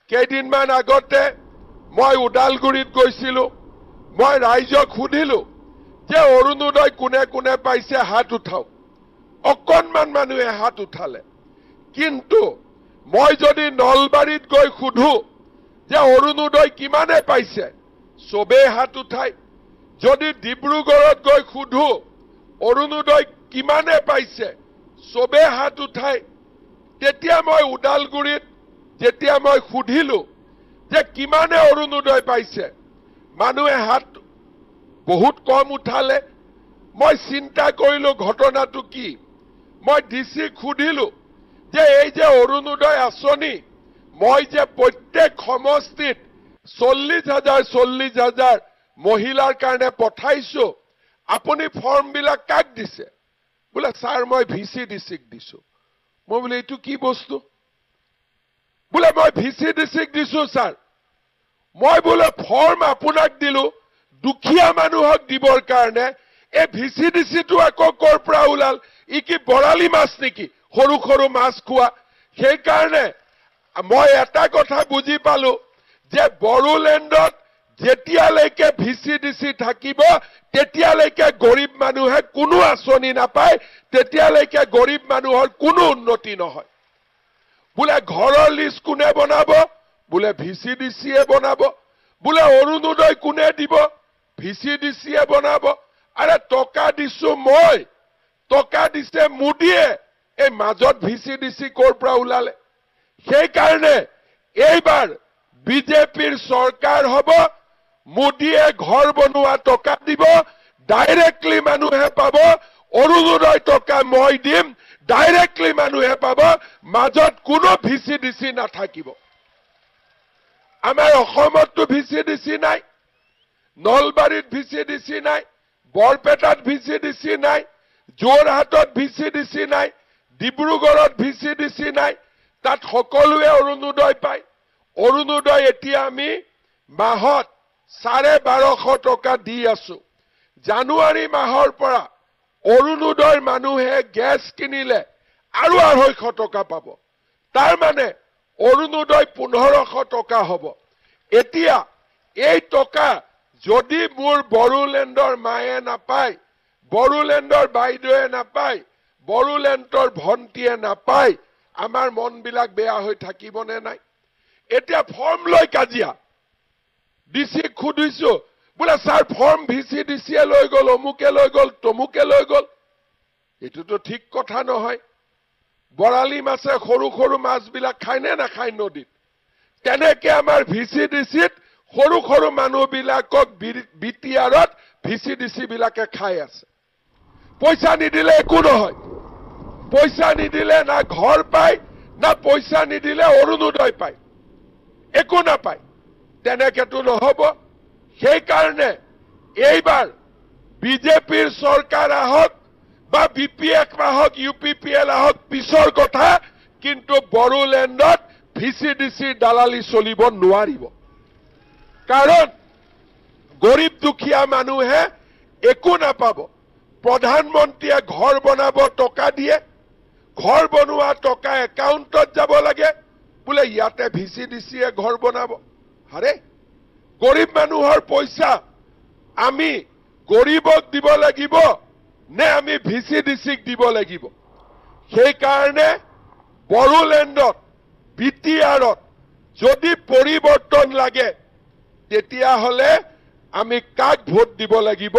কেইদিনমান আগতে মই উদালগুৰিত গৈছিলোঁ। মই ৰাইজক সুধিলোঁ যে অৰুণোদয় কোনে কোনে পাইছে হাত উঠাওক। অকণমান মানুহে হাত উঠালে। কিন্তু মই যদি নলবাৰীত গৈ সুধো যে অৰুণোদয় কিমানে পাইছে, চবেই হাত উঠায়। যদি ডিব্ৰুগড়ত গৈ সুধো অৰুণোদয় কিমানে পাইছে, চবেই হাত উঠায়। তেতিয়া মই উদালগুৰিত যেতিয়া মই সুধিলোঁ যে কিমানে অৰুণোদয় পাইছে, মানুহে হাত বহুত কম উঠালে। মই চিন্তা কৰিলোঁ ঘটনাটো কি। মই ডিচিক সুধিলোঁ যে এই যে অৰুণোদয় আঁচনি মই যে প্ৰত্যেক সমষ্টিত 40,000 মহিলাৰ কাৰণে পঠাইছোঁ, আপুনি ফৰ্মবিলাক কাক দিছে? বোলে ছাৰ মই ভিচি ডিচিক দিছোঁ। মই বোলে এইটো কি বস্তু? বোলে মই ভিচি ডিচিক দিছোঁ ছাৰ। মই বোলে ফৰ্ম আপোনাক দিলোঁ দুখীয়া মানুহক দিবৰ কাৰণে। এই ভিচি ডিচিটো আকৌ ক'ৰ পৰা ওলাল? ই কি বৰালি মাছ নেকি, সৰু সৰু মাছ খোৱা? সেইকাৰণে মই এটা কথা বুজি পালোঁ যে বড়োলেণ্ডত যেতিয়ালৈকে ভিচি ডিচি থাকিব তেতিয়ালৈকে গৰীব মানুহে কোনো আঁচনি নাপায়, তেতিয়ালৈকে গৰীব মানুহৰ কোনো উন্নতি নহয়। বোলে ঘৰৰ লিষ্ট কোনে বনাব? বোলে ভিচি ডিচিয়ে বনাব। বোলে অৰুণোদয় কোনে দিব? ভিচি ডিচিয়ে বনাব। আৰে টকা দিছোঁ মই, টকা দিছে মোদীয়ে, এই মাজত ভিচি ডিচি ক'ৰ পৰা ওলালে? সেইকাৰণে এইবাৰ বিজেপিৰ চৰকাৰ হ'ব, মোদীয়ে ঘৰ বনোৱা টকা দিব, ডাইৰেক্টলি মানুহে পাব। অৰুণোদয় টকা মই দিম, ডাইৰেক্টলি মানুহে পাব, মাজত কোনো ভিচি ডিচি নাথাকিব। আমাৰ অসমততো ভিচি ডিচি নাই, নলবাৰীত ভিচি ডিচি নাই, বৰপেটাত ভিচি ডিচি নাই, যোৰহাটত ভিচি ডিচি নাই, ডিব্ৰুগড়ত ভিচি ডিচি নাই। তাত সকলোৱে অৰুণোদয় পায়। অৰুণোদয় এতিয়া আমি মাহত 1250 টকা দি আছো। জানুৱাৰী মাহৰ পৰা অৰুণোদয়ৰ মানুহে গেছ কিনিলে আৰু 250 টকা পাব। তাৰ মানে অৰুণোদয় 1500 টকা হ'ব। এতিয়া এই টকা যদি মোৰ বড়োলেণ্ডৰ মায়ে নাপায়, বড়োলেণ্ডৰ বাইদেৱে নাপায়, বড়োলেণ্ডৰ ভণ্টিয়ে নাপায়, আমাৰ মনবিলাক বেয়া হৈ থাকিবনে নাই? এতিয়া ফৰ্ম লৈ কাজিয়া। ডিচিক সুধিছোঁ, বোলে ছাৰ ফৰ্ম ভিচি ডিচিয়ে লৈ গ'ল, অমুকে লৈ গ'ল, তমুকে লৈ গ'ল। এইটোতো ঠিক কথা নহয়। বৰালি মাছে সৰু সৰু মাছবিলাক খায়নে নাখায় নদীত? তেনেকে আমাৰ ভিচি ডিচিত সৰু সৰু মানুহবিলাকক বিটিআৰত ভিচি ডিচি বিলাকে খাই আছে। পইচা নিদিলে একো নহয়। পইচা নিদিলে না ঘৰ পায়, না পইচা নিদিলে অৰুণোদয় পায়, একো নাপায়। তেনেকেতো নহ'ব। সেইকাৰণে এইবাৰ বিজেপিৰ চৰকাৰ আহক বা BPF আহক, UPPL আহক, পিছৰ কথা, কিন্তু বড়োলেণ্ডত ভিচি ডিচিৰ দালালি চলিব নোৱাৰিব। কাৰণ গৰীব দুখীয়া মানুহে একো নাপাব। প্ৰধানমন্ত্ৰীয়ে ঘৰ বনাব টকা দিয়ে, ঘৰ বনোৱা টকা একাউণ্টত যাব লাগে, বোলে ইয়াতে ভিচি ডিচিয়ে ঘৰ বনাব। আৰে গৰীব মানুহৰ পইচা আমি গৰীবক দিব লাগিব নে আমি ভিচি ডিচিক দিব লাগিব? সেইকাৰণে বড়োলেণ্ডত বিটিআৰত যদি পৰিৱৰ্তন লাগে তেতিয়াহ'লে আমি কাক ভোট দিব লাগিব?